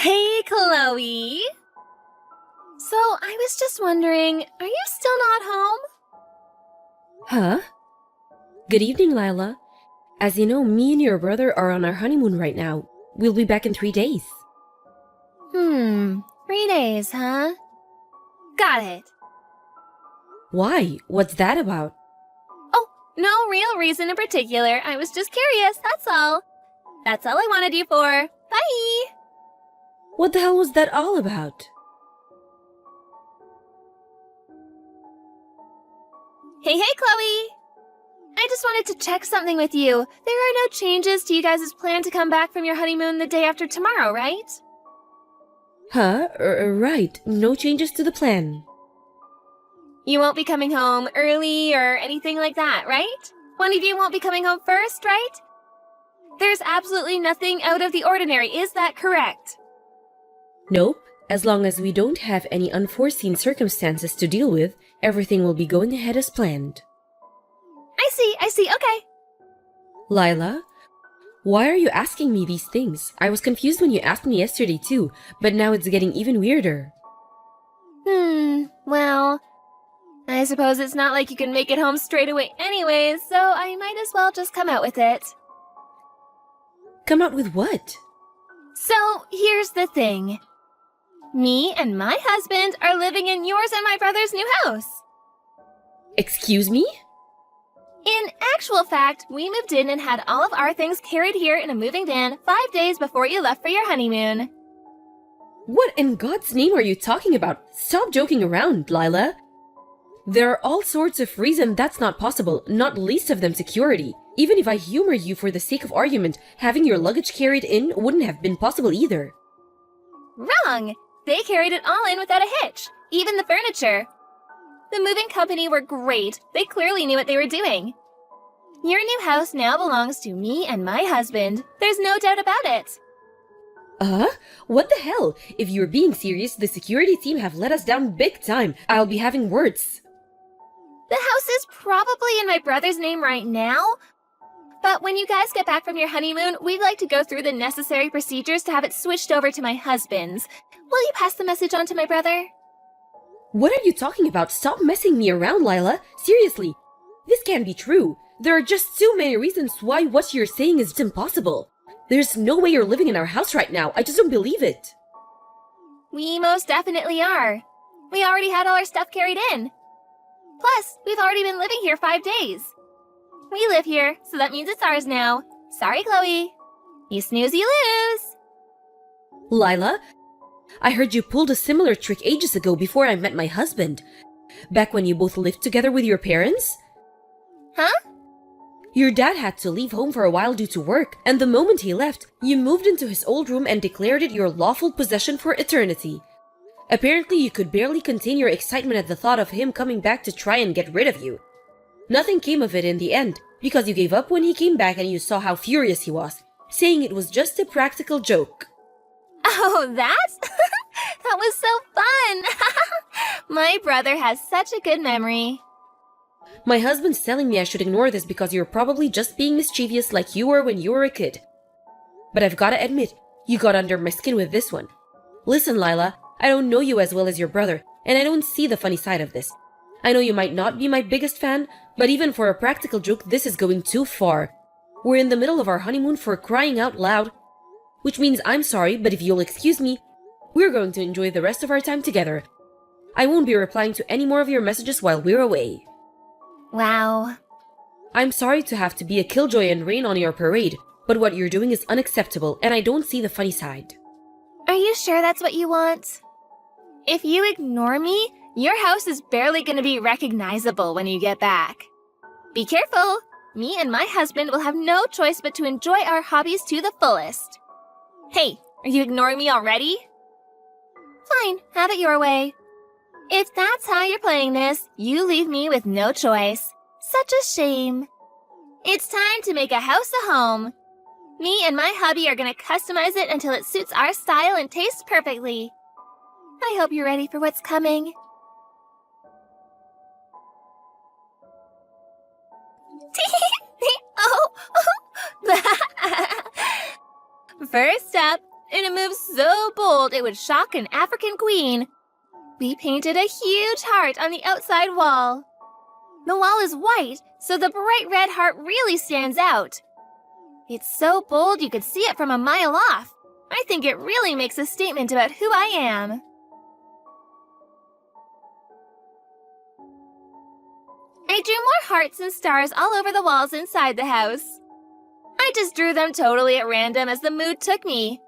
Hey, Chloe! So, I was just wondering, are you still not home? Huh? Good evening, Lila. As you know, me and your brother are on our honeymoon right now. We'll be back in 3 days. 3 days, huh? Got it. Why? What's that about? Oh, no real reason in particular. I was just curious, that's all. That's all I wanted you for. Bye! What the hell was that all about? Hey, Chloe! I just wanted to check something with you. There are no changes to you guys' plan to come back from your honeymoon the day after tomorrow, right? Huh? Right. No changes to the plan. You won't be coming home early or anything like that, right? One of you won't be coming home first, right? There's absolutely nothing out of the ordinary, is that correct? Nope. As long as we don't have any unforeseen circumstances to deal with, everything will be going ahead as planned. I see, okay. Lila, why are you asking me these things? I was confused when you asked me yesterday too, but now it's getting even weirder. Well, I suppose it's not like you can make it home straight away anyways, so I might as well just come out with it. Come out with what? So, here's the thing. Me and my husband are living in yours and my brother's new house. Excuse me? In actual fact, we moved in and had all of our things carried here in a moving van 5 days before you left for your honeymoon. What in God's name are you talking about? Stop joking around, Lila. There are all sorts of reasons that's not possible, not least of them security. Even if I humor you for the sake of argument, having your luggage carried in wouldn't have been possible either. Wrong! They carried it all in without a hitch, even the furniture. The moving company were great. They clearly knew what they were doing. Your new house now belongs to me and my husband. There's no doubt about it. What the hell? If you're being serious, the security team have let us down big time. I'll be having words. The house is probably in my brother's name right now, but when you guys get back from your honeymoon, we'd like to go through the necessary procedures to have it switched over to my husband's. Will you pass the message on to my brother? What are you talking about? Stop messing me around, Lila. Seriously, this can't be true. There are just too many reasons why what you're saying is impossible. There's no way you're living in our house right now. I just don't believe it. We most definitely are. We already had all our stuff carried in. Plus, we've already been living here 5 days. We live here, so that means it's ours now. Sorry, Chloe. You snooze, you lose. Lila, I heard you pulled a similar trick ages ago before I met my husband. Back when you both lived together with your parents? Huh? Your dad had to leave home for a while due to work, and the moment he left, you moved into his old room and declared it your lawful possession for eternity. Apparently, you could barely contain your excitement at the thought of him coming back to try and get rid of you. Nothing came of it in the end, because you gave up when he came back and you saw how furious he was, saying it was just a practical joke. Oh, that? That was so fun! My brother has such a good memory. My husband's telling me I should ignore this because you're probably just being mischievous like you were when you were a kid. But I've gotta admit, you got under my skin with this one. Listen, Lila, I don't know you as well as your brother, and I don't see the funny side of this. I know you might not be my biggest fan, but even for a practical joke, this is going too far. We're in the middle of our honeymoon for crying out loud. Which means I'm sorry, but if you'll excuse me, we're going to enjoy the rest of our time together. I won't be replying to any more of your messages while we're away. Wow. I'm sorry to have to be a killjoy and rain on your parade, but what you're doing is unacceptable, and I don't see the funny side. Are you sure that's what you want? If you ignore me, your house is barely going to be recognizable when you get back. Be careful! Me and my husband will have no choice but to enjoy our hobbies to the fullest. Hey, are you ignoring me already? Fine, have it your way. If that's how you're playing this, you leave me with no choice. Such a shame. It's time to make a house a home. Me and my hubby are gonna customize it until it suits our style and tastes perfectly. I hope you're ready for what's coming. Oh, First up, in a move so bold it would shock an African queen. We painted a huge heart on the outside wall. The wall is white, so the bright red heart really stands out. It's so bold you could see it from a mile off. I think it really makes a statement about who I am. I drew more hearts and stars all over the walls inside the house. I just drew them totally at random as the mood took me.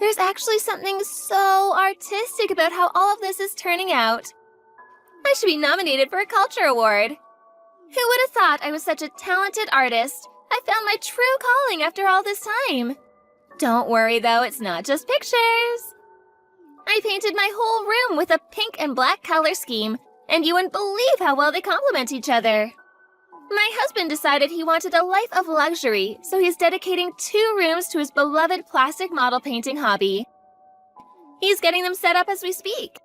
There's actually something so artistic about how all of this is turning out. I should be nominated for a culture award. Who would have thought I was such a talented artist? I found my true calling after all this time. Don't worry though, it's not just pictures. I painted my whole room with a pink and black color scheme, and you wouldn't believe how well they complement each other. My husband decided he wanted a life of luxury, so he's dedicating 2 rooms to his beloved plastic model painting hobby. He's getting them set up as we speak.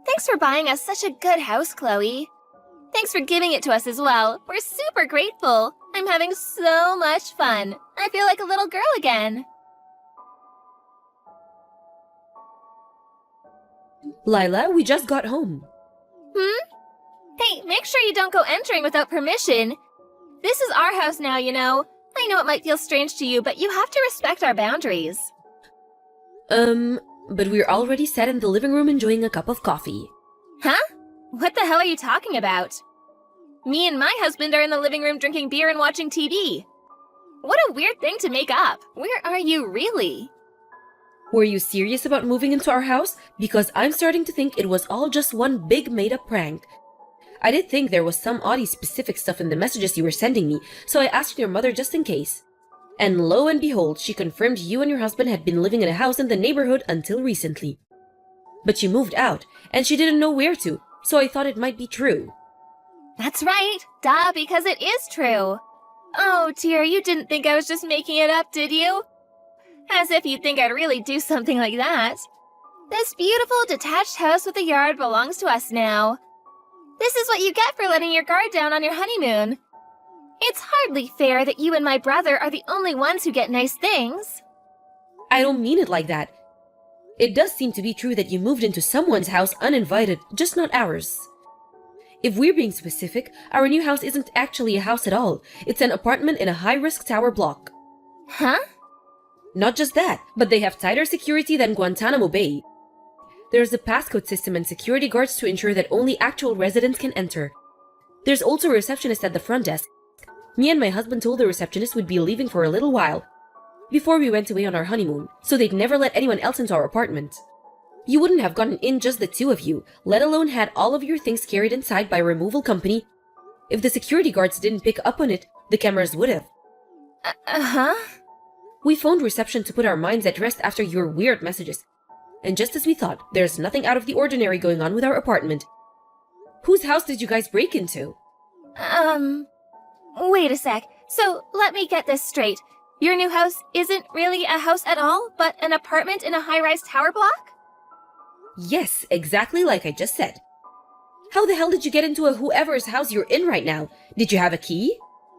Thanks for buying us such a good house, Chloe. Thanks for giving it to us as well. We're super grateful. I'm having so much fun. I feel like a little girl again. Lila, we just got home. Hey, make sure you don't go entering without permission. This is our house now, you know. I know it might feel strange to you, but you have to respect our boundaries. But we're already sat in the living room enjoying a cup of coffee. Huh? What the hell are you talking about? Me and my husband are in the living room drinking beer and watching TV. What a weird thing to make up. Where are you really? Were you serious about moving into our house? Because I'm starting to think it was all just one big made-up prank. I did think there was some oddie-specific stuff in the messages you were sending me, so I asked your mother just in case. And lo and behold, she confirmed you and your husband had been living in a house in the neighborhood until recently. But you moved out, and she didn't know where to, so I thought it might be true. That's right. Duh, because it is true. Oh dear, you didn't think I was just making it up, did you? As if you'd think I'd really do something like that. This beautiful detached house with a yard belongs to us now. This is what you get for letting your guard down on your honeymoon. It's hardly fair that you and my brother are the only ones who get nice things. I don't mean it like that. It does seem to be true that you moved into someone's house uninvited, just not ours. If we're being specific, our new house isn't actually a house at all. It's an apartment in a high-risk tower block. Huh? Not just that, but they have tighter security than Guantanamo Bay. There's a passcode system and security guards to ensure that only actual residents can enter. There's also a receptionist at the front desk. Me and my husband told the receptionist we'd be leaving for a little while, before we went away on our honeymoon, so they'd never let anyone else into our apartment. You wouldn't have gotten in just the 2 of you, let alone had all of your things carried inside by a removal company. If the security guards didn't pick up on it, the cameras would have. Uh-huh? We phoned reception to put our minds at rest after your weird messages. And just as we thought, there's nothing out of the ordinary going on with our apartment. Whose house did you guys break into? Wait a sec. So, let me get this straight. Your new house isn't really a house at all, but an apartment in a high-rise tower block? Yes, exactly like I just said. How the hell did you get into whoever's house you're in right now? Did you have a key?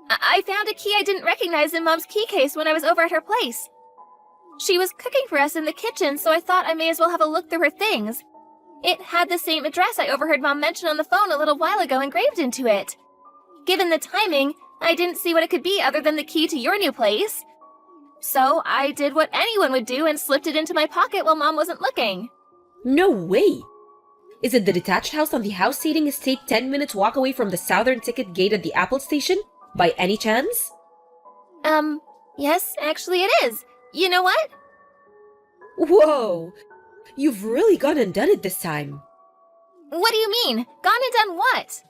I found a key I didn't recognize in Mom's key case when I was over at her place. She was cooking for us in the kitchen, so I thought I may as well have a look through her things. It had the same address I overheard Mom mention on the phone a little while ago engraved into it. Given the timing, I didn't see what it could be other than the key to your new place. So I did what anyone would do and slipped it into my pocket while Mom wasn't looking. No way! Is it the detached house on the house seating estate 10 minutes walk away from the southern ticket gate at the Apple station? By any chance? Yes, actually it is. You know what? Whoa! You've really gone and done it this time. What do you mean? Gone and done what?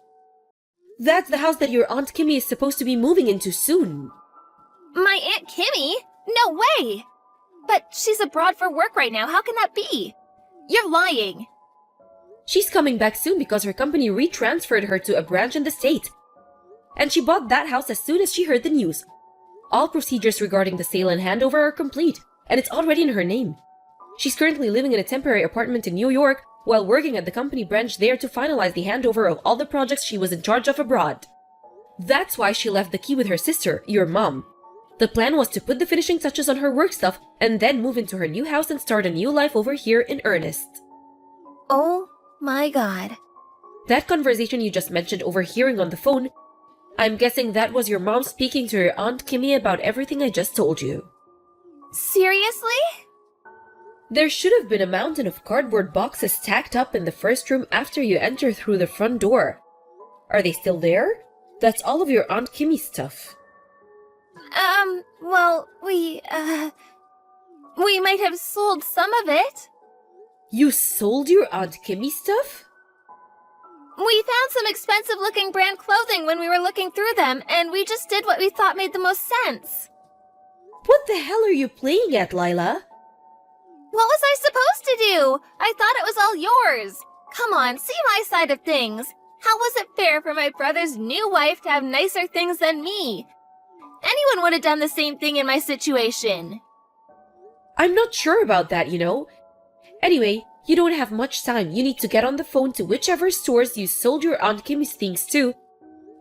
That's the house that your Aunt Kimmy is supposed to be moving into soon. My Aunt Kimmy? No way! But she's abroad for work right now. How can that be? You're lying. She's coming back soon because her company retransferred her to a branch in the state. And she bought that house as soon as she heard the news. All procedures regarding the sale and handover are complete, and it's already in her name. She's currently living in a temporary apartment in New York while working at the company branch there to finalize the handover of all the projects she was in charge of abroad. That's why she left the key with her sister, your mom. The plan was to put the finishing touches on her work stuff and then move into her new house and start a new life over here in earnest. Oh my god. That conversation you just mentioned overhearing on the phone, I'm guessing that was your mom speaking to your Aunt Kimmy about everything I just told you. Seriously? There should have been a mountain of cardboard boxes stacked up in the first room after you enter through the front door. Are they still there? That's all of your Aunt Kimmy's stuff. Well, we might have sold some of it. You sold your Aunt Kimmy's stuff? We found some expensive-looking brand clothing when we were looking through them, and we just did what we thought made the most sense. What the hell are you playing at, Lila? What was I supposed to do? I thought it was all yours. Come on, see my side of things. How was it fair for my brother's new wife to have nicer things than me? Anyone would have done the same thing in my situation. I'm not sure about that, you know. Anyway, you don't have much time. You need to get on the phone to whichever stores you sold your Aunt Kimmy's things to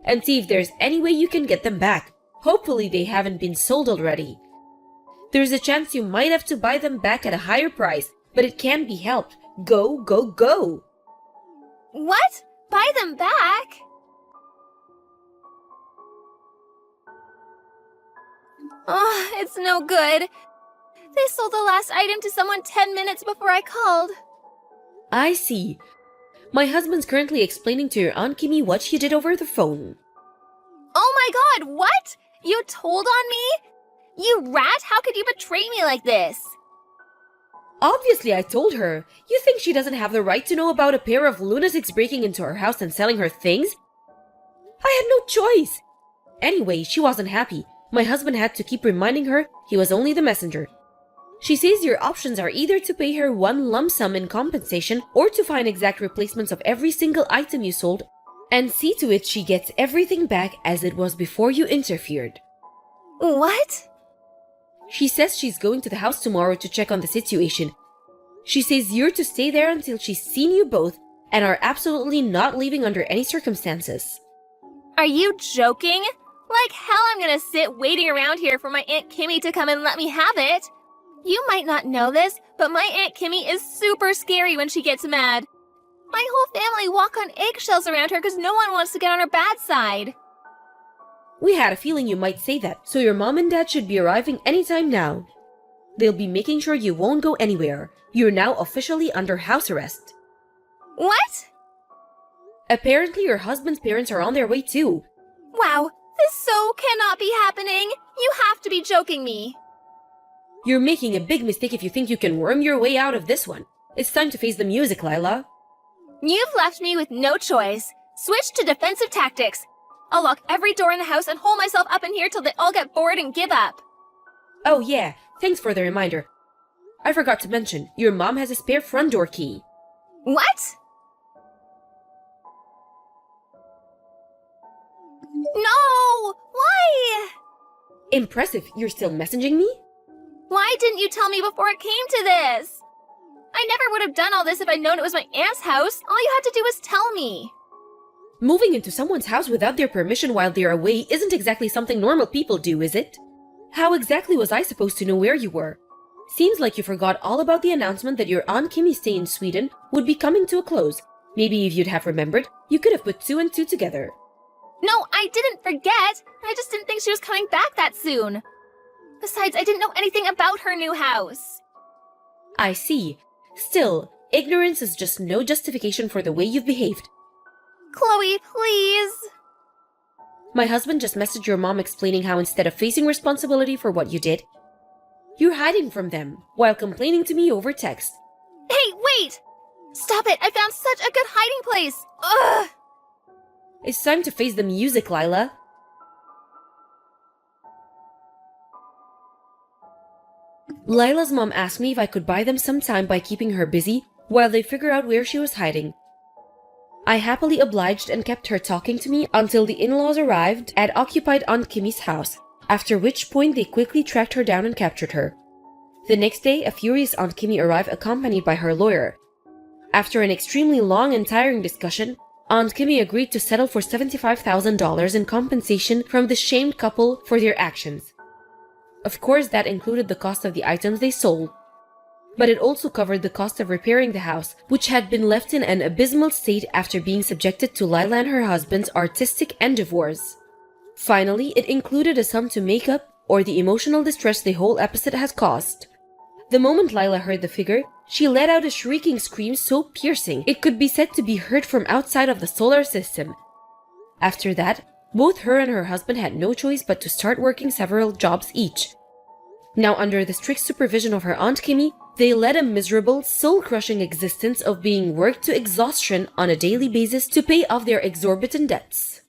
and see if there's any way you can get them back. Hopefully they haven't been sold already. There's a chance you might have to buy them back at a higher price, but it can be helped. Go, go, go! What? Buy them back? Oh, it's no good. They sold the last item to someone 10 minutes before I called. I see. My husband's currently explaining to your Aunt Kimmy what she did over the phone. Oh my god, what? You told on me? You rat, how could you betray me like this? Obviously, I told her. You think she doesn't have the right to know about a pair of lunatics breaking into her house and selling her things? I had no choice. Anyway, she wasn't happy. My husband had to keep reminding her he was only the messenger. She says your options are either to pay her one lump sum in compensation or to find exact replacements of every single item you sold and see to it she gets everything back as it was before you interfered. What? She says she's going to the house tomorrow to check on the situation. She says you're to stay there until she's seen you both and are absolutely not leaving under any circumstances. Are you joking? Like hell I'm gonna sit waiting around here for my Aunt Kimmy to come and let me have it. You might not know this, but my Aunt Kimmy is super scary when she gets mad. My whole family walk on eggshells around her because no one wants to get on her bad side. We had a feeling you might say that, so your mom and dad should be arriving anytime now. They'll be making sure you won't go anywhere. You're now officially under house arrest. What? Apparently your husband's parents are on their way too. Wow, this so cannot be happening. You have to be joking me. You're making a big mistake if you think you can worm your way out of this one. It's time to face the music, Lila. You've left me with no choice. Switch to defensive tactics. I'll lock every door in the house and hole myself up in here till they all get bored and give up. Oh yeah, thanks for the reminder. I forgot to mention, your mom has a spare front door key. What? No! Why? Impressive, you're still messaging me? Why didn't you tell me before it came to this? I never would have done all this if I'd known it was my aunt's house. All you had to do was tell me. Moving into someone's house without their permission while they're away isn't exactly something normal people do, is it? How exactly was I supposed to know where you were? Seems like you forgot all about the announcement that your Aunt Kimmy's stay in Sweden would be coming to a close. Maybe if you'd have remembered, you could have put two and two together. No, I didn't forget. I just didn't think she was coming back that soon. Besides, I didn't know anything about her new house. I see. Still, ignorance is just no justification for the way you've behaved. Chloe, please. My husband just messaged your mom explaining how instead of facing responsibility for what you did, you're hiding from them while complaining to me over text. Hey, wait! Stop it! I found such a good hiding place! Ugh! It's time to face the music, Lila. Lila's mom asked me if I could buy them some time by keeping her busy while they figure out where she was hiding. I happily obliged and kept her talking to me until the in-laws arrived at occupied Aunt Kimmy's house, after which point they quickly tracked her down and captured her. The next day, a furious Aunt Kimmy arrived accompanied by her lawyer. After an extremely long and tiring discussion, Aunt Kimmy agreed to settle for $75,000 in compensation from the shamed couple for their actions. Of course, that included the cost of the items they sold. But it also covered the cost of repairing the house, which had been left in an abysmal state after being subjected to Lila and her husband's artistic endeavors. Finally, it included a sum to make up or the emotional distress the whole episode has caused. The moment Lila heard the figure, she let out a shrieking scream so piercing it could be said to be heard from outside of the solar system. After that, both her and her husband had no choice but to start working several jobs each. Now, under the strict supervision of her Aunt Kimmy, they led a miserable, soul-crushing existence of being worked to exhaustion on a daily basis to pay off their exorbitant debts.